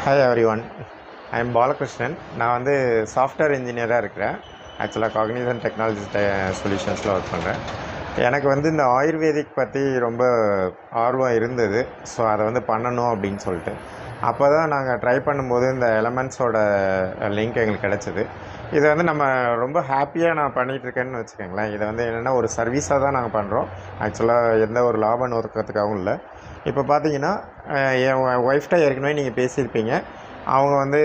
Hi every one. I am Balakrishnan. நான் வந்து software இன்ஜினியராக இருக்கிறேன். ஆக்சுவலாக காக்னிசன்ட் டெக்னாலஜி சொல்யூஷன்ஸில் ஒர்க் பண்ணுறேன். எனக்கு வந்து இந்த ஆயுர்வேதிக் பற்றி ரொம்ப ஆர்வம் இருந்தது. ஸோ அதை வந்து பண்ணணும் அப்படின்னு சொல்லிட்டு அப்போ தான் நாங்கள் ட்ரை பண்ணும்போது இந்த எலமெண்ட்ஸோட லிங்க் எங்களுக்கு கிடச்சிது. இதை வந்து நம்ம ரொம்ப ஹாப்பியாக நான் பண்ணிகிட்ருக்கேன்னு வச்சுக்கோங்களேன். இதை வந்து என்னென்னா ஒரு சர்வீஸாக தான் நாங்கள் பண்ணுறோம். ஆக்சுவலாக எந்த ஒரு லாப நோக்கத்துக்காகவும் இல்லை. இப்போ பார்த்தீங்கன்னா என் ஒய்ஃப்ட்ட ஏற்கனவே நீங்கள் பேசியிருப்பீங்க. அவங்க வந்து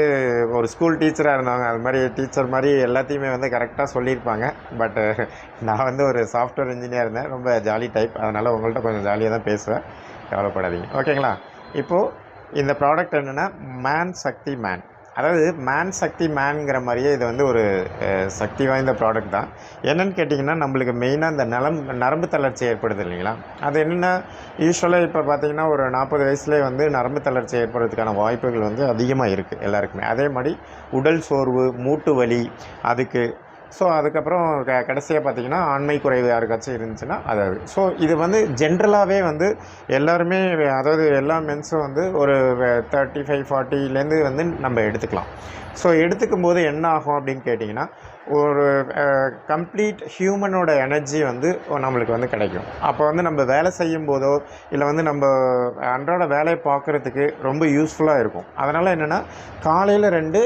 ஒரு ஸ்கூல் டீச்சராக இருந்தாங்க. அது மாதிரி டீச்சர் மாதிரி எல்லாத்தையுமே வந்து கரெக்டாக சொல்லியிருப்பாங்க. பட்டு நான் வந்து ஒரு சாஃப்ட்வேர் இன்ஜினியர் இருந்தேன். ரொம்ப ஜாலி டைப். அதனால் உங்கள்கிட்ட கொஞ்சம் ஜாலியாக தான் பேசுவேன். கவலைப்படாதீங்க, ஓகேங்களா? இப்போது இந்த ப்ராடக்ட் என்னென்னா மேன் சக்தி மேன். அதாவது மேன் சக்தி மேன்ங்கிற மாதிரியே இது வந்து ஒரு சக்தி வாய்ந்த ப்ராடக்ட் தான். என்னென்னு கேட்டிங்கன்னா, நம்மளுக்கு மெயினாக இந்த நரம்பு தளர்ச்சி ஏற்படுது இல்லைங்களா? அது என்னென்னா, யூஸ்வலாக இப்போ பார்த்திங்கன்னா ஒரு 40 வயசுலேயே வந்து நரம்பு தளர்ச்சி ஏற்படுறதுக்கான வாய்ப்புகள் வந்து அதிகமாக இருக்குது எல்லாருக்குமே. அதே மாதிரி உடல் சோர்வு, மூட்டு வலி, அதுக்கு ஸோ அதுக்கப்புறம் கடைசியாக பார்த்திங்கன்னா ஆண்மை குறைவு யாருக்காச்சும் இருந்துச்சுன்னா அது. ஸோ இது வந்து ஜென்ரலாகவே வந்து எல்லாருமே, அதாவது எல்லா மென்ஸும் வந்து ஒரு 35 40லேருந்து வந்து நம்ம எடுத்துக்கலாம். ஸோ எடுத்துக்கும் போது என்ன ஆகும் அப்படின்னு கேட்டிங்கன்னா, ஒரு கம்ப்ளீட் ஹியூமனோட எனர்ஜி வந்து நம்மளுக்கு வந்து கிடைக்கும். அப்போ வந்து நம்ம வேலை செய்யும் போதோ இல்லை வந்து நம்ம அன்றாட வேலையை பார்க்குறதுக்கு ரொம்ப யூஸ்ஃபுல்லாக இருக்கும். அதனால் என்னென்னா, காலையில் 2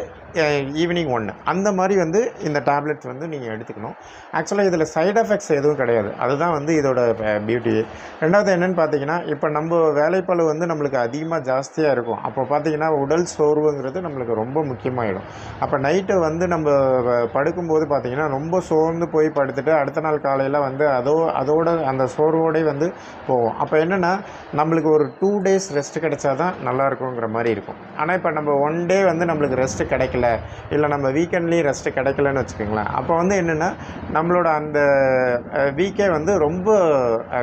ஈவினிங் 1 அந்த மாதிரி வந்து இந்த டேப்லெட்ஸ் வந்து நீங்கள் எடுத்துக்கணும். ஆக்சுவலாக இதில் சைட் எஃபெக்ட்ஸ் எதுவும் கிடையாது. அதுதான் வந்து இதோட பியூட்டியே. ரெண்டாவது என்னென்னு பார்த்தீங்கன்னா, இப்போ நம்ம வேலைப்பளு வந்து நம்மளுக்கு அதிகமாக ஜாஸ்தியாக இருக்கும். அப்போ பார்த்தீங்கன்னா உடல் சோர்வுங்கிறது நம்மளுக்கு ரொம்ப முக்கியமாகிடும். அப்போ நைட்டு வந்து நம்ம படுக்கும்போது பார்த்திங்கன்னா ரொம்ப சோர்ந்து போய் படுத்துட்டு அடுத்த நாள் காலையில் வந்து அதோட அந்த சோர்வோடே வந்து போவோம். அப்போ என்னென்னா, நம்மளுக்கு ஒரு 2 days ரெஸ்ட் கிடைச்சா தான் நல்லாயிருக்குங்கிற மாதிரி இருக்கும். ஆனால் இப்போ நம்ம 1 day வந்து நம்மளுக்கு ரெஸ்ட்டு கிடைக்கல, இல்லை நம்ம வீக்கெண்ட்லேயும் ரெஸ்ட்டு கிடைக்கலன்னு வச்சுக்கோங்களேன். அப்போ வந்து என்னென்னா, நம்மளோட அந்த வீக்கே வந்து ரொம்ப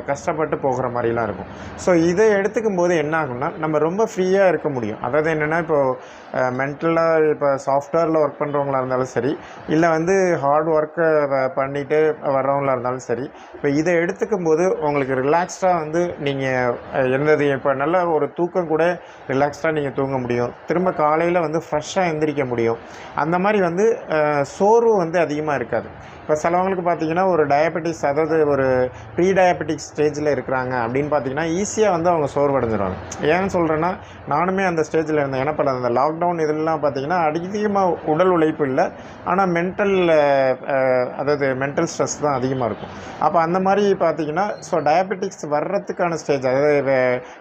கஷ்டப்பட்டு போகிற மாதிரிலாம் இருக்கும். ஸோ இதை எடுத்துக்கும் போது என்ன ஆகும்னா, நம்ம ரொம்ப ஃப்ரீயாக இருக்க முடியும். அதாவது என்னென்னா, இப்போது மென்டலாக இப்போ சாஃப்ட்வேரில் ஒர்க் பண்ணுறவங்களா இருந்தாலும் சரி, இல்லை வந்து ஹார்ட் ஒர்க்கை பண்ணிவிட்டு வர்றவங்களா இருந்தாலும் சரி, இப்போ இதை எடுத்துக்கும் போது உங்களுக்கு ரிலாக்ஸ்டாக வந்து நீங்கள் எந்தது இப்போ நல்ல ஒரு தூக்கம் கூட ரிலாக்ஸ்டாக நீங்கள் தூங்க முடியும். திரும்ப காலையில் வந்து ஃப்ரெஷ்ஷாக எந்திரிக்க முடியும். அந்த மாதிரி வந்து சோர்வு வந்து அதிகமாக இருக்காது. இப்போ சிலவங்களுக்கு பார்த்திங்கன்னா ஒரு டயபெட்டிஸ், அதாவது ஒரு ப்ரீ டயபெட்டிக் ஸ்டேஜில் இருக்கிறாங்க அப்படின்னு பார்த்திங்கன்னா ஈஸியாக வந்து அவங்க சோர்வடைஞ்சிடுவாங்க. ஏன்னு சொல்கிறேன்னா, நானுமே அந்த ஸ்டேஜில் இருந்தேன். ஏன்னா இப்போ அந்த லாக்டவுன் இதெல்லாம் பார்த்திங்கன்னா அதிகமாக உடல் உழைப்பு இல்லை, ஆனால் அதாவது மென்டல் ஸ்ட்ரெஸ் தான் அதிகமாக இருக்கும். அப்போ அந்த மாதிரி பார்த்திங்கன்னா, ஸோ டயபெட்டிக்ஸ் வர்றதுக்கான ஸ்டேஜ், அதாவது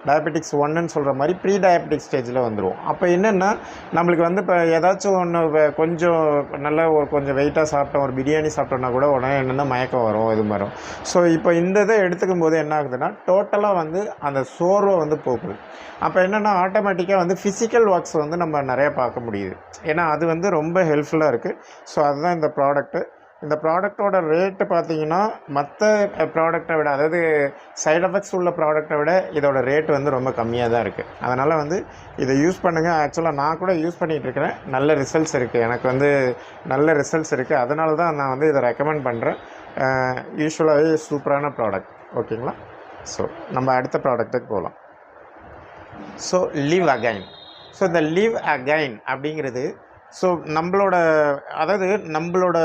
டயபெட்டிக்ஸ் 1ன்னு சொல்கிற மாதிரி ப்ரீ டயபெட்டிக் ஸ்டேஜில் வந்துடும். அப்போ என்னென்னா, நம்மளுக்கு வந்து இப்போ ஏதாச்சும் ஒன்று கொஞ்சம் நல்லா கொஞ்சம் வெயிட்டாக சாப்பிட்டோம், ஒரு பிரியாணி சாப்பிட்டோன்னா கூட உடனே என்னென்னா மயக்கம் வரும், இது மாதிரி. ஸோ இப்போ இந்த இதை எடுத்துக்கும் போது என்ன ஆகுதுன்னா, டோட்டலாக வந்து அந்த சோர்வை வந்து போக்குது. அப்போ என்னென்னா, ஆட்டோமேட்டிக்காக வந்து ஃபிசிக்கல் ஒர்க்ஸ் வந்து நம்ம நிறையா பார்க்க முடியுது. ஏன்னா அது வந்து ரொம்ப ஹெல்ப்ஃபுல்லாக இருக்குது. ஸோ அதுதான் இந்த ப்ராடக்ட்டு. இந்த ப்ராடக்டோட ரேட்டு பார்த்திங்கன்னா, மற்ற ப்ராடக்டை விட, அதாவது சைட் எஃபெக்ட்ஸ் உள்ள ப்ராடக்டை விட இதோட ரேட் வந்து ரொம்ப கம்மியாக தான் இருக்குது. அதனால் வந்து இதை யூஸ் பண்ணுங்கள். ஆக்சுவலாக நான் கூட யூஸ் பண்ணிகிட்ருக்கிறேன். நல்ல ரிசல்ட்ஸ் இருக்குது. எனக்கு வந்து நல்ல ரிசல்ட்ஸ் இருக்குது. அதனால தான் நான் வந்து இதை ரெக்கமெண்ட் பண்ணுறேன். யூஸ்வலாகவே சூப்பரான ப்ராடக்ட், ஓகேங்களா? ஸோ நம்ம அடுத்த ப்ராடக்ட்டுக்கு போகலாம். So live again. ஸோ இந்த லிவ் அகைன் அப்படிங்கிறது, ஸோ அதாவது நம்மளோட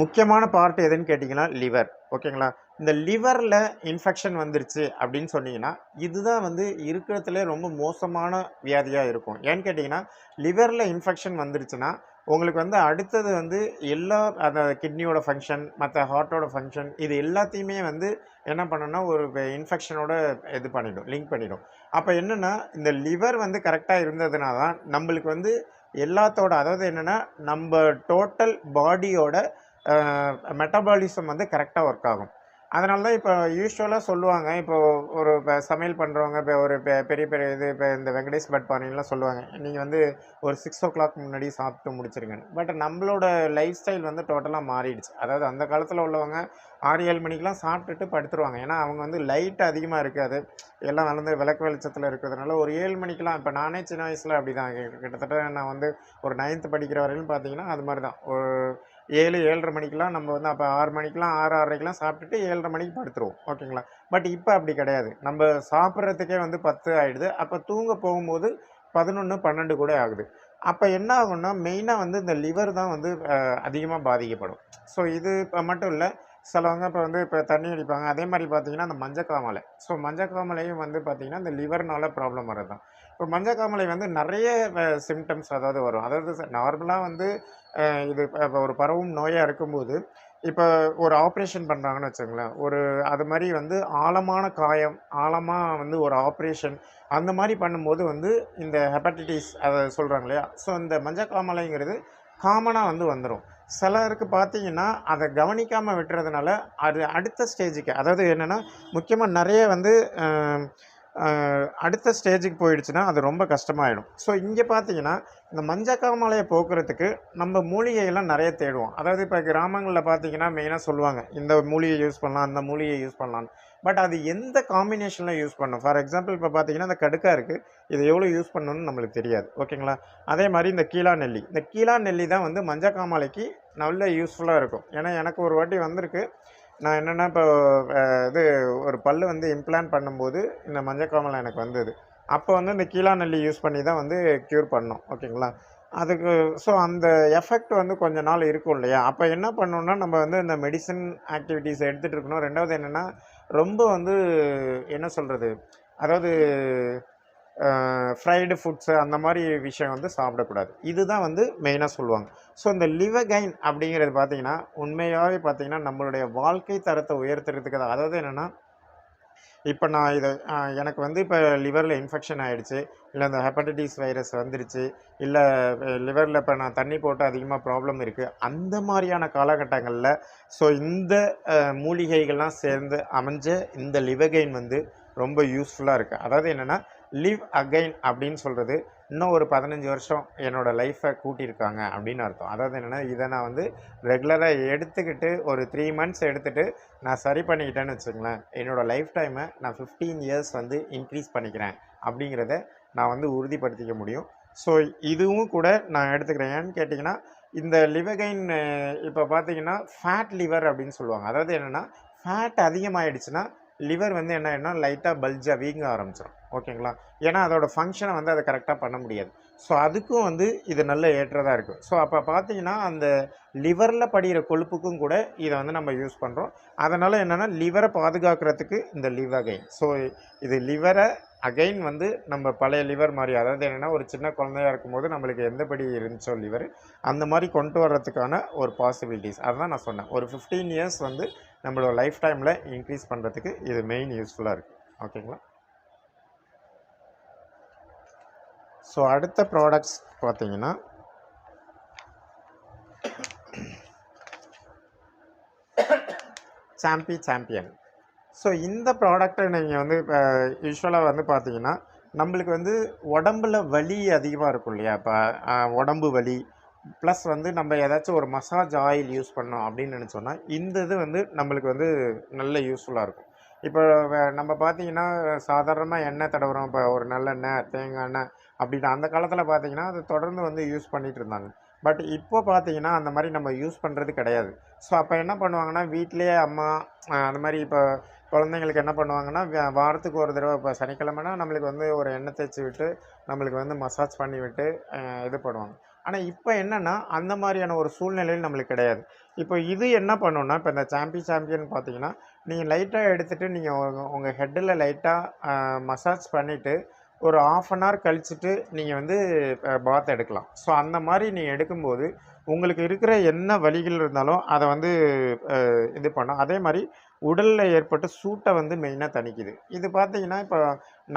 முக்கியமான பார்ட் எதுன்னு கேட்டிங்கன்னா லிவர், ஓகேங்களா? இந்த லிவரில் இன்ஃபெக்ஷன் வந்துருச்சு அப்படின்னு சொன்னிங்கன்னா, இதுதான் வந்து இருக்கிறதுலே ரொம்ப மோசமான வியாதியாக இருக்கும். ஏன்னு கேட்டிங்கன்னா, லிவரில் இன்ஃபெக்ஷன் வந்துருச்சுன்னா உங்களுக்கு வந்து அடுத்தது வந்து எல்லா அந்த கிட்னியோட ஃபங்க்ஷன், மற்ற ஹார்ட்டோட ஃபங்க்ஷன், இது எல்லாத்தையுமே வந்து என்ன பண்ணுன்னா ஒரு இன்ஃபெக்ஷனோட இது பண்ணிடும், லிங்க் பண்ணிடும். அப்போ என்னென்னா, இந்த லிவர் வந்து கரெக்டாக இருந்ததுனா தான் நம்மளுக்கு வந்து எல்லாத்தோட, அதாவது என்னென்னா நம்ம டோட்டல் பாடியோட மெட்டபாலிசம் வந்து கரெக்டாக ஒர்க் ஆகும். அதனால தான் இப்போ யூஸ்வலாக சொல்லுவாங்க, இப்போ ஒரு சமையல் பண்ணுறவங்க, இப்போ ஒரு பெரிய பெரிய இது, இப்போ இந்த வெங்கடேஷ் பட் பாணிலாம் சொல்லுவாங்க, நீங்கள் வந்து ஒரு 6 o'clock முன்னாடி சாப்பிட்டு முடிச்சிருங்கன்னு. பட் நம்மளோட லைஃப் ஸ்டைல் வந்து டோட்டலாக மாறிடுச்சு. அதாவது அந்த காலத்தில் உள்ளவங்க 6 7 மணிக்கெலாம் சாப்பிட்டுட்டு படுத்துருவாங்க. ஏன்னா அவங்க வந்து லைட் அதிகமாக இருக்காது, எல்லாம் வந்து விளக்கு வெளிச்சத்தில் இருக்கிறதுனால ஒரு 7 மணிக்கெலாம். இப்போ நானே சின்ன வயசில் அப்படி தான், கிட்டத்தட்ட நான் வந்து ஒரு 9th படிக்கிற வரையிலும் பார்த்தீங்கன்னா அது மாதிரி தான். ஒரு 7 7:30 மணிக்கெலாம் நம்ம வந்து, அப்போ 6 மணிக்கெலாம் 6 6:30க்கெலாம் சாப்பிட்டுட்டு 7:30 மணிக்கு படுத்துருவோம், ஓகேங்களா? பட் இப்போ அப்படி கிடையாது. நம்ம சாப்பிட்றதுக்கே வந்து 10 ஆகிடுது. அப்போ தூங்க போகும்போது 11 12 கூட ஆகுது. அப்போ என்ன ஆகும்னா மெயினாக வந்து இந்த லிவர் தான் வந்து அதிகமாக பாதிக்கப்படும். ஸோ இது இப்போ மட்டும் இல்லை, சிலவங்க இப்போ தண்ணி அடிப்பாங்க. அதே மாதிரி பார்த்தீங்கன்னா அந்த மஞ்சக்காமலை. ஸோ மஞ்சக்காமலையும் வந்து பார்த்தீங்கன்னா இந்த லிவர்னால ப்ராப்ளம் வர்றது தான். இப்போ மஞ்சக்காமலை வந்து நிறைய சிம்டம்ஸ் அதாவது வரும். அதாவது நார்மலாக வந்து இது இப்போ ஒரு பரவும் நோயாக இருக்கும்போது, இப்போ ஒரு ஆப்ரேஷன் பண்ணுறாங்கன்னு வச்சுக்கோங்களேன். அது மாதிரி வந்து ஆழமான காயம், ஆழமாக வந்து ஒரு ஆப்ரேஷன் அந்த மாதிரி பண்ணும்போது வந்து இந்த ஹெப்படைட்டிஸ் அதை சொல்கிறாங்க இல்லையா? ஸோ இந்த மஞ்சக்காமலைங்கிறது காமனாக வந்து வந்துடும். சிலருக்கு பார்த்தீங்கன்னா அதை கவனிக்காமல் விட்டுறதுனால அது அடுத்த ஸ்டேஜுக்கு, அதாவது என்னென்னா முக்கியமாக நிறைய வந்து அடுத்த ஸ்டேஜுக்கு போயிடுச்சுன்னா அது ரொம்ப கஷ்டமாயிடும். ஸோ இங்கே பார்த்தீங்கன்னா இந்த மஞ்சக்காமலையை போக்குறதுக்கு நம்ம மூலிகையெல்லாம் நிறைய தேடுவோம். அதாவது இப்போ கிராமங்களில் பார்த்தீங்கன்னா மெயினாக சொல்லுவாங்க, இந்த மூலிகை யூஸ் பண்ணலாம், அந்த மூலிகை யூஸ் பண்ணலான்னு. பட் அது எந்த காம்பினேஷனில் யூஸ் பண்ணணும்? ஃபார் எக்ஸாம்பிள் இப்போ பார்த்தீங்கன்னா இந்த கடுக்கா இருக்குது, இது எவ்வளோ யூஸ் பண்ணணும்னு நம்மளுக்கு தெரியாது. ஓகேங்களா? அதே மாதிரி இந்த கீழா நெல்லி, இந்த கீழா நெல்லி தான் வந்து மஞ்சக்காமலைக்கு நல்ல யூஸ்ஃபுல்லாக இருக்கும். ஏன்னா எனக்கு ஒரு வாட்டி வந்திருக்கு. நான் என்னென்னா இப்போ இது ஒரு பல் வந்து இம்ப்ளான்ட் பண்ணும்போது இந்த மஞ்சக்காமலை எனக்கு வந்தது. அப்போ வந்து இந்த கீழா நெல்லி யூஸ் பண்ணி தான் வந்து க்யூர் பண்ணோம். ஓகேங்களா? அதுக்கு ஸோ அந்த எஃபெக்ட் வந்து கொஞ்ச நாள் இருக்கும் இல்லையா? அப்போ என்ன பண்ணணும்னா நம்ம வந்து இந்த மெடிசின் ஆக்டிவிட்டீஸ் எடுத்துகிட்டு இருக்கணும். 2வது என்னென்னா ரொம்ப வந்து என்ன சொல்கிறது, அதாவது ஃப்ரைடு ஃபுட்ஸு அந்த மாதிரி விஷயம் வந்து சாப்பிடக்கூடாது. இதுதான் வந்து மெயினாக சொல்லுவாங்க. ஸோ இந்த லிவகைன் அப்படிங்கிறது பார்த்தீங்கன்னா உண்மையாகவே பார்த்தீங்கன்னா நம்மளுடைய வாழ்க்கை தரத்தை உயர்த்துறதுக்கு தான். அதாவது என்னென்னா இப்போ நான் இதை எனக்கு வந்து இப்போ லிவரில் இன்ஃபெக்ஷன் ஆகிடுச்சு, இல்லை இந்த ஹெப்படைட்டிஸ் வைரஸ் வந்துருச்சு, இல்லை லிவரில் இப்போ நான் தண்ணி போட்டு அதிகமாக ப்ராப்ளம் இருக்குது, அந்த மாதிரியான காலகட்டங்களில் ஸோ இந்த மூலிகைகள்லாம் சேர்ந்து அமைஞ்ச இந்த லிவகைன் வந்து ரொம்ப யூஸ்ஃபுல்லாக இருக்குது. அதாவது என்னென்னா லிவ் அகைன் அப்படின்னு சொல்கிறது இன்னும் ஒரு 15 வருஷம் என்னோடய லைஃப்பை கூட்டியிருக்காங்க அப்படின்னு அர்த்தம். அதாவது என்னென்னா இதை நான் வந்து ரெகுலராக எடுத்துக்கிட்டு ஒரு 3 மந்த்ஸ் எடுத்துகிட்டு நான் சரி பண்ணிக்கிட்டேன்னு வச்சுங்களேன், என்னோடய லைஃப் டைமை நான் 15 இயர்ஸ் வந்து இன்க்ரீஸ் பண்ணிக்கிறேன் அப்படிங்கிறத நான் வந்து உறுதிப்படுத்திக்க முடியும். ஸோ இதுவும் கூட நான் எடுத்துக்கிறேன். ஏன்னு கேட்டிங்கன்னா இந்த லிவகைன் இப்போ பார்த்தீங்கன்னா ஃபேட் லிவர் அப்படின்னு சொல்லுவாங்க. அதாவது என்னென்னா ஃபேட் அதிகமாகிடுச்சுன்னா லிவர் வந்து என்ன ஆகிடும்னா லைட்டாக பல்ஜாக வீங்க ஆரம்பிச்சிடும். ஓகேங்களா? ஏன்னா அதோட ஃபங்க்ஷனை வந்து அதை கரெக்டாக பண்ண முடியாது. ஸோ அதுக்கும் வந்து இது நல்ல ஏற்றதாக இருக்குது. ஸோ அப்போ பார்த்தீங்கன்னா அந்த லிவரில் படிகிற கொழுப்புக்கும் கூட இதை வந்து நம்ம யூஸ் பண்ணுறோம். அதனால் என்னென்னா லிவரை பாதுகாக்கிறதுக்கு இந்த லிவகைன். ஸோ இது லிவரை அகைன் வந்து நம்ம பழைய லிவர் மாதிரி, அதாவது என்னென்னா ஒரு சின்ன குழந்தையாக இருக்கும்போது நம்மளுக்கு எந்தபடி இருந்துச்சோ லிவர், அந்த மாதிரி கொண்டு வர்றதுக்கான ஒரு பாசிபிலிட்டிஸ் அதுதான் நான் சொன்னேன். ஒரு 15 இயர்ஸ் வந்து நம்மளோட லைஃப் டைமில் இன்க்ரீஸ் பண்ணுறதுக்கு இது மெயின் யூஸ்ஃபுல்லாக இருக்குது. ஓகேங்களா? ஸோ அடுத்த ப்ராடக்ட்ஸ் பார்த்தீங்கன்னா சாம்பியன். ஸோ இந்த ப்ராடக்ட்டை நீங்கள் வந்து இப்போ யூஸ்வலாக வந்து பார்த்தீங்கன்னா நம்மளுக்கு வந்து உடம்புல வலி அதிகமாக இருக்கும் இல்லையா? இப்போ உடம்பு வலி ப்ளஸ் வந்து நம்ம ஏதாச்சும் ஒரு மசாஜ் ஆயில் யூஸ் பண்ணோம் அப்படின்னு நினச்சோன்னா இந்த இது வந்து நம்மளுக்கு வந்து நல்ல யூஸ்ஃபுல்லாக இருக்கும். இப்போ நம்ம பார்த்தீங்கன்னா சாதாரணமாக எண்ணெய் தடவுறோம். இப்போ ஒரு நல்லெண்ணெய், தேங்காய் எண்ணெய் அப்படின்னு அந்த காலத்தில் பார்த்தீங்கன்னா அது தொடர்ந்து வந்து யூஸ் பண்ணிகிட்டு இருந்தாங்க. பட் இப்போ பார்த்தீங்கன்னா அந்த மாதிரி நம்ம யூஸ் பண்ணுறது கிடையாது. ஸோ அப்போ என்ன பண்ணுவாங்கன்னா வீட்டிலேயே அம்மா அந்த மாதிரி இப்போ குழந்தைங்களுக்கு என்ன பண்ணுவாங்கன்னா வாரத்துக்கு ஒரு தடவை இப்போ சனிக்கிழமைனா நம்மளுக்கு வந்து ஒரு எண்ணெய் தேய்ச்சி விட்டு நம்மளுக்கு வந்து மசாஜ் பண்ணி விட்டு இது பண்ணுவாங்க. ஆனால் இப்போ என்னென்னா அந்த மாதிரியான ஒரு சூழ்நிலையில் நம்மளுக்கு கிடையாது. இப்போ இது என்ன பண்ணுன்னா இப்போ இந்த சாம்பியன் பார்த்தீங்கன்னா நீங்கள் லைட்டாக எடுத்துகிட்டு நீங்கள் உங்கள் ஹெட்டில் லைட்டாக மசாஜ் பண்ணிவிட்டு ஒரு 1/2 அன் ஹவர் கழிச்சுட்டு நீங்கள் வந்து பாத் எடுக்கலாம். ஸோ அந்த மாதிரி நீங்கள் எடுக்கும்போது உங்களுக்கு இருக்கிற என்ன வலிகள் இருந்தாலும் அதை வந்து இது பண்ணும். அதே மாதிரி உடலில் ஏற்பட்ட சூட்டை வந்து மெயினாக தணிக்குது. இது பார்த்தீங்கன்னா இப்போ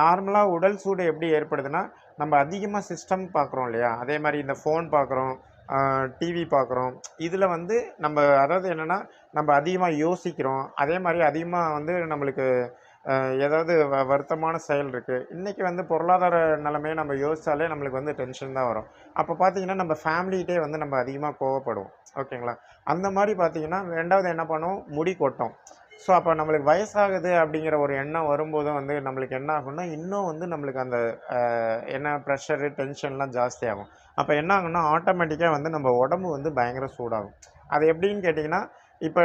நார்மலாக உடல் சூடு எப்படி ஏற்படுதுன்னா நம்ம அதிகமாக சிஸ்டம் பார்க்குறோம் இல்லையா? அதே மாதிரி இந்த ஃபோன் பார்க்குறோம், டிவி பார்க்குறோம். இதில் வந்து நம்ம அதாவது என்னென்னா நம்ம அதிகமாக யோசிக்கிறோம். அதே மாதிரி அதிகமாக வந்து நம்மளுக்கு ஏதாவது வருத்தமான செயல் இருக்குது. இன்றைக்கி வந்து பொருளாதார நிலைமையை நம்ம யோசித்தாலே நம்மளுக்கு வந்து டென்ஷன் தான் வரும். அப்போ பார்த்தீங்கன்னா நம்ம ஃபேமிலிகிட்டே வந்து நம்ம அதிகமாக கோவப்படுவோம். ஓகேங்களா? அந்த மாதிரி பார்த்தீங்கன்னா 2வது என்ன பண்ணுவோம், முடி கொட்டும். ஸோ அப்போ நம்மளுக்கு வயசாகுது அப்படிங்கிற ஒரு எண்ணம் வரும்போதும் வந்து நம்மளுக்கு என்ன ஆகும்னா இன்னும் வந்து நம்மளுக்கு அந்த என்ன ப்ரெஷரு, டென்ஷன்லாம் ஜாஸ்தியாகும். அப்போ என்ன ஆகும்னா ஆட்டோமேட்டிக்காக வந்து நம்ம உடம்பு வந்து பயங்கர சூடாகும். அது எப்படின்னு கேட்டிங்கன்னா இப்போ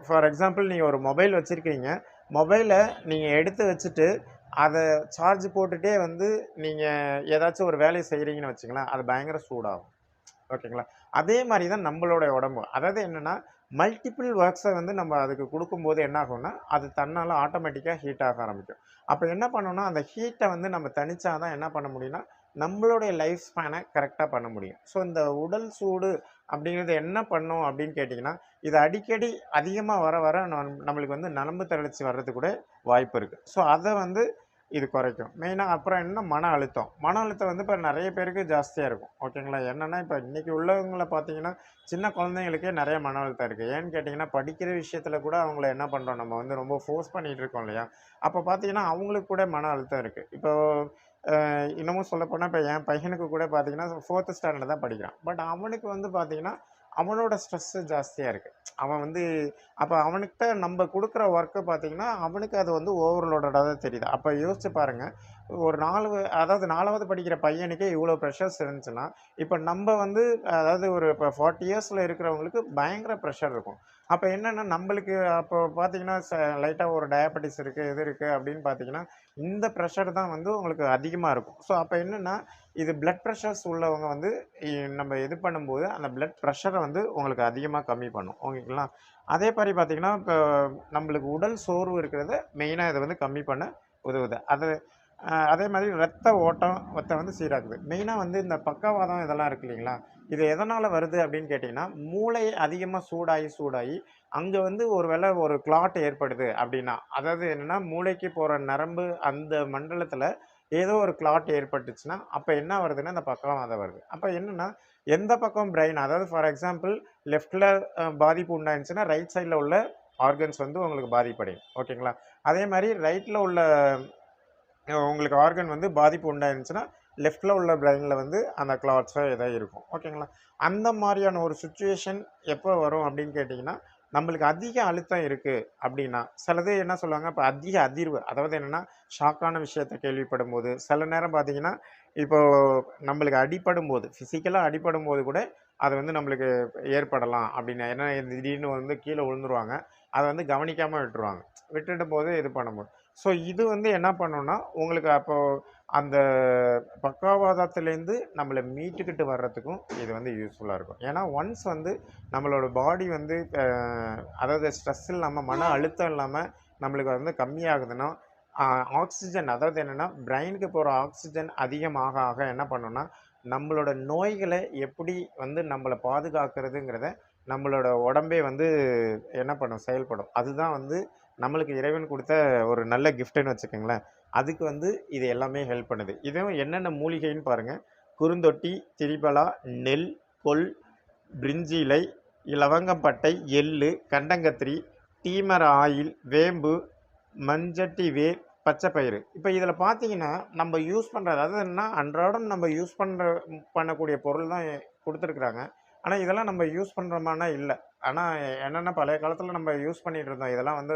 ஃபார் எக்ஸாம்பிள் நீங்கள் ஒரு மொபைல் வச்சுருக்கீங்க. மொபைலை நீங்கள் எடுத்து வச்சுட்டு அத சார்ஜ் போட்டுட்டே வந்து நீங்க ஏதாச்சும் ஒரு வேலைய செய்றீங்கன்னு வச்சுக்கங்களேன், அது பயங்கர சூடாகும். ஓகேங்களா? அதே மாரி தான் நம்பளோட உடம்பும். அதாவது என்னன்னா, மல்டிபிள் ஒர்க்ஸ வந்து நம்ம அதுக்கு குடுக்கும்போது என்ன ஆகும்னா, அது தன்னால ஆட்டோமேட்டிக்கா ஹீட் ஆக ஆரம்பிக்கும். அப்ப என்ன பண்ணும்னா, அந்த ஹீட்ட வந்து நம்ம தணிச்சா தான் என்ன பண்ண முடியும்னா, நம்மளுடைய லைஃப் ஸ்பேன கரெக்ட்டா பண்ண முடியும். ஸோ இந்த உடல் சூடு அப்படிங்கிறது என்ன பண்ணும் அப்படின்னு கேட்டீங்கன்னா, இது அடிக்கடி அதிகமா வர வர நம்மளுக்கு வந்து நரம்பு தளர்ச்சி வர்றதுக்கு கூட வாய்ப்பு இருக்கு. ஸோ அத வந்து இது குறைக்கும். மெயினா அப்புறம் என்ன மன அழுத்தம். மன அழுத்தம் வந்து இப்ப நெறைய பேருக்கு ஜாஸ்தியா இருக்கும். ஓகேங்களா? என்னன்னா, இப்ப இன்னைக்கு உள்ளவங்கள பார்த்தீங்கன்னா, சின்ன குழந்தைங்களுக்கே நெறைய மன அழுத்தம் இருக்கு. ஏன்னு கேட்டீங்கன்னா, படிக்கிற விஷயத்துல கூட அவங்கள என்ன பண்றோம், நம்ம வந்து ரொம்ப ஃபோர்ஸ் பண்ணிட்டு இருக்கோம் இல்லையா? அப்ப பார்த்தீங்கன்னா, அவங்களுக்கு கூட மன அழுத்தம் இருக்கு. இப்போ இன்னமும் சொல்லப்போனா, இப்ப என் பையனுக்கு கூட பார்த்தீங்கன்னா, 4த் ஸ்டாண்டர்ட் தான் படிக்கிறான். பட் அவனுக்கு வந்து பார்த்தீங்கன்னா, அவனோட ஸ்ட்ரெஸ் ஜாஸ்தியா இருக்கு. அவன் வந்து அப்ப அவனுக்கிட்ட நம்ப குடுக்குற ஒர்க்க பார்த்தீங்கன்னா, அவனுக்கு அது வந்து ஓவர்லோடடா தான் தெரியுது. அப்ப யோசிச்சு பாருங்க. ஒரு 4 4வது படிக்கிற பையனுக்கே இவ்ளோ பிரஷர்ஸ் இருந்துச்சுன்னா, இப்ப நம்ப வந்து அதாவது ஒரு இப்ப 40 இயர்ஸ்ல இருக்கிறவங்களுக்கு பயங்கர பிரஷர் இருக்கும். அப்ப என்னன்னா, நம்பளுக்கு அப்போ பார்த்தீங்கன்னா, லைட்டா ஒரு டயாபெட்டிஸ் இருக்கு, இது இருக்கு அப்படின்னு பார்த்தீங்கன்னா, இந்த பிரஷர் தான் வந்து உங்களுக்கு அதிகமா இருக்கும். ஸோ அப்ப என்னன்னா, இது பிளட் பிரஷர்ஸ் உள்ளவங்க வந்து நம்ம இது பண்ணும்போது, அந்த பிளட் பிரஷர வந்து உங்களுக்கு அதிகமா கம்மி பண்ணும். ஓகேங்களா? அதே மாரி பார்த்தீங்கன்னா, இப்ப நம்மளுக்கு உடல் சோர்வு இருக்கிறத மெயினா இத வந்து கம்மி பண்ண உதவுது. அது அதே மாரி ரத்த ஓட்டத்த வந்து சீராக்குது. மெயினா வந்து இந்த பக்கவாதம் இதெல்லாம் இருக்கு இல்லைங்களா? இது எதனால வருது அப்படின்னு கேட்டீங்கன்னா, மூளை அதிகமா சூடாகி, அங்க வந்து ஒரு வேள ஒரு கிளாட் ஏற்படுது அப்படின்னா, அதாவது என்னன்னா மூளைக்கு போற நரம்பு அந்த மண்டலத்தில ஏதோ ஒரு கிளாட் ஏற்பட்டுச்சுன்னா, அப்ப என்ன வருதுன்னா, இந்த பக்கவாதம் வருது. அப்ப என்னன்னா, எந்த பக்கம் பிரெயின் அதாவது ஃபார் எக்ஸாம்பிள் லெஃப்ட்ல பாதிப்பு உண்டாயிருச்சுன்னா, ரைட் சைட்ல உள்ள ஆர்கன்ஸ் வந்து உங்களுக்கு பாதிப்படையும். ஓகேங்களா? அதே மாரி ரைட்ல உள்ள உங்களுக்கு ஆர்கன் வந்து பாதிப்பு உண்டாயிருந்துச்சுன்னா, லெஃப்ட்ல உள்ள பிரெயின்ல வந்து அந்த கிளாட்ஸோ ஏதோ இருக்கும். ஓகேங்களா? அந்த மாரியான ஒரு சிச்சுவேஷன் எப்போ வரும் அப்படின்னு கேட்டீங்கன்னா, நம்மளுக்கு அதிக அழுத்தம் இருக்கு அப்படின்னா, சிலது என்ன சொல்லுவாங்க, இப்ப அதிக அதிர்வு. அதாவது என்னன்னா, ஷாக்கான விஷயத்த கேள்விப்படும்போது, சில நேரம் பார்த்தீங்கன்னா, இப்போ நம்மளுக்கு அடிபடும்போது, பிசிக்கலா அடிபடும்போது கூட, அது வந்து நம்மளுக்கு ஏற்படலாம் அப்படின்னு. ஏன்னா திடீர்னு வந்து கீழ விழுந்துருவாங்க. அத வந்து கவனிக்காம விட்டுருவாங்க. விட்டுடும்போது இது பண்ணும்போது. ஸோ இது வந்து என்ன பண்ணும்னா, உங்களுக்கு அப்போ அந்த பக்கவாதத்திலேருந்து நம்மள மீட்டுக்கிட்டு வர்றதுக்கும் இது வந்து யூஸ்ஃபுல்லா இருக்கும். ஏன்னா, ஒன்ஸ் வந்து நம்மளோட பாடி வந்து அதாவது ஸ்ட்ரெஸ் இல்லாம, மன அழுத்தம் இல்லாம நம்மளுக்கு வந்து கம்மியாகுதுன்னா, ஆ ஆக்ஸிஜன் அதாவது என்னன்னா, பிரெயினுக்கு போற ஆக்ஸிஜன் அதிகமாக ஆக என்ன பண்ணும்னா, நம்மளோட நோய்கள எப்படி வந்து நம்மள பாதுகாக்கிறதுங்கிறத நம்மளோட உடம்பே வந்து என்ன பண்ணும்? செயல்படும். அதுதான் வந்து நம்மளுக்கு இறைவன் குடுத்த ஒரு நல்ல கிஃப்ட்டுன்னு வச்சுக்கங்களேன். அதுக்கு வந்து இது எல்லாமே ஹெல்ப் பண்ணுது. இதுவும் என்னென்ன மூலிகைன்னு பாருங்க. குறுந்தொட்டி, திரிபலா, நெல், கொள், பிரிஞ்சி இலை, லவங்கப்பட்டை, எள்ளு, கண்டங்கத்திரி, டீமர ஆயில், வேம்பு, மஞ்சட்டி வேர், பச்சை பயிறு. இப்ப இதில பார்த்தீங்கன்னா, நம்ம யூஸ் பண்ற அதாவது என்னன்னா, அன்றாடம் நம்ம யூஸ் பண்ணக்கூடிய பொருள் தான் குடுத்துருக்காங்க. ஆனா, இதெல்லாம் நம்ம யூஸ் பண்றோமான்னா இல்ல. ஆனா என்னன்னா, பழைய காலத்தில நம்ம யூஸ் பண்ணிட்டு இருந்தோம். இதெல்லாம் வந்து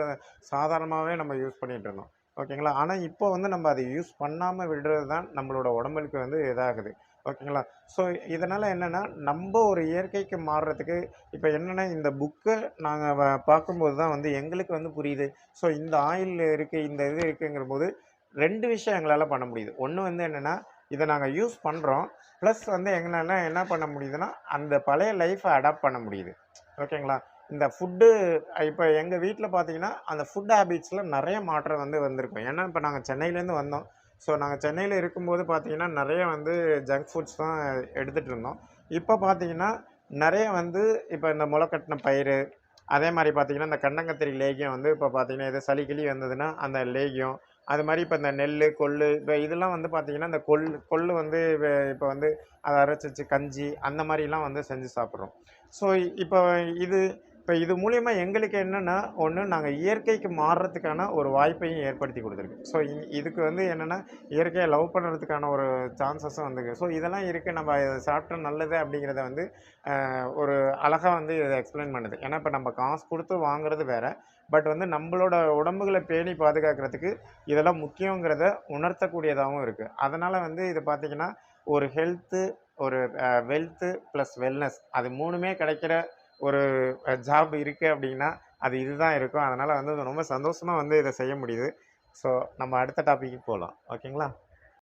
சாதாரணமாவே நம்ம யூஸ் பண்ணிட்டு இருந்தோம். ஓகேங்களா? ஆனா, இப்போ வந்து நம்ம அத யூஸ் பண்ணாம விடுறது தான் நம்மளோட உடம்புக்கு வந்து இதாகுது. ஓகேங்களா? ஸோ, இதனால என்னன்னா, நம்ப ஒரு இயற்கைக்கு மாறுறதுக்கு இப்ப என்னன்னா, இந்த புக்க நாங்க பார்க்கும்போது தான் வந்து எங்களுக்கு வந்து புரியுது. ஸோ, இந்த ஆயில் இருக்கு, இந்த இது இருக்குங்கிறபோது 2 விஷயம் எங்களால பண்ண முடியுது. ஒண்ணு வந்து என்னன்னா, இத நாங்க யூஸ் பண்றோம். பிளஸ் வந்து எங்கனால என்ன பண்ண முடியுதுன்னா, அந்த பழைய லைஃப்ப அடாப்ட் பண்ண முடியுது. ஓகேங்களா? இந்த ஃபுட்டு இப்ப எங்க வீட்ல பார்த்தீங்கன்னா, அந்த ஃபுட் ஹேபிட்ஸ்ல நெறைய மாற்றம் வந்து வந்திருக்கும். ஏன்னா, இப்ப நாங்க சென்னையிலேருந்து வந்தோம். ஸோ, நாங்க சென்னையில இருக்கும்போது பார்த்தீங்கன்னா, நெறைய வந்து ஜங்க் ஃபுட்ஸ் தான் எடுத்துட்டு இருந்தோம். இப்ப பார்த்தீங்கன்னா, நெறைய வந்து இப்ப இந்த மொளக்கட்டின பயிறு, அதே மாரி பார்த்தீங்கன்னா, இந்த கண்டங்கத்திரி லேகியம் வந்து இப்ப பார்த்தீங்கன்னா, எதோ சளி கிளி வந்ததுன்னா, அந்த லேகியம், அது மாரி இப்ப இந்த நெல்லு, கொள்ளு இப்ப இதெல்லாம் வந்து பார்த்தீங்கன்னா, இந்த கொள்ளு வந்து இப்ப வந்து அத அரைச்சு வச்சு கஞ்சி, அந்த மாரிலாம் வந்து செஞ்சு சாப்பிடுறோம். ஸோ, இப்ப இது இப்ப இது மூலியமா எங்களுக்கு என்னன்னா, ஒண்ணு நாங்க இயற்கைக்கு மாறுறதுக்கான ஒரு வாய்ப்பையும் ஏற்படுத்தி குடுத்துருக்கு. ஸோ, இதுக்கு வந்து என்னன்னா, இயற்கைய லவ் பண்றதுக்கான ஒரு சான்சஸும் வந்துருக்கு. ஸோ, இதெல்லாம் இருக்கு. நம்ம இத சாப்பிட்டா நல்லது அப்படிங்கிறத வந்து ஒரு அழகா வந்து இத எக்ஸ்பிளைன் பண்ணுது. ஏன்னா, இப்ப நம்ம காசு குடுத்து வாங்குறது வேற. பட் வந்து நம்பளோட உடம்புகள பேணி பாதுகாக்கிறதுக்கு இதெல்லாம் முக்கியங்கிறத உணர்த்தக்கூடியதாவும் இருக்கு. அதனால வந்து இது பார்த்தீங்கன்னா, ஒரு ஹெல்த்து, ஒரு வெல்த்து பிளஸ் வெல்னஸ் அது 3மே கிடைக்கிற ஒரு ஜாப் இருக்கு அப்டின்னா, அது இதுதான் இருக்கும். அதனால வந்து ரொம்ப சந்தோஷமா வந்து இத செய்ய முடியுது. ஸோ நம்ம அடுத்த டாபிக்கு போகலாம். ஓகேங்களா?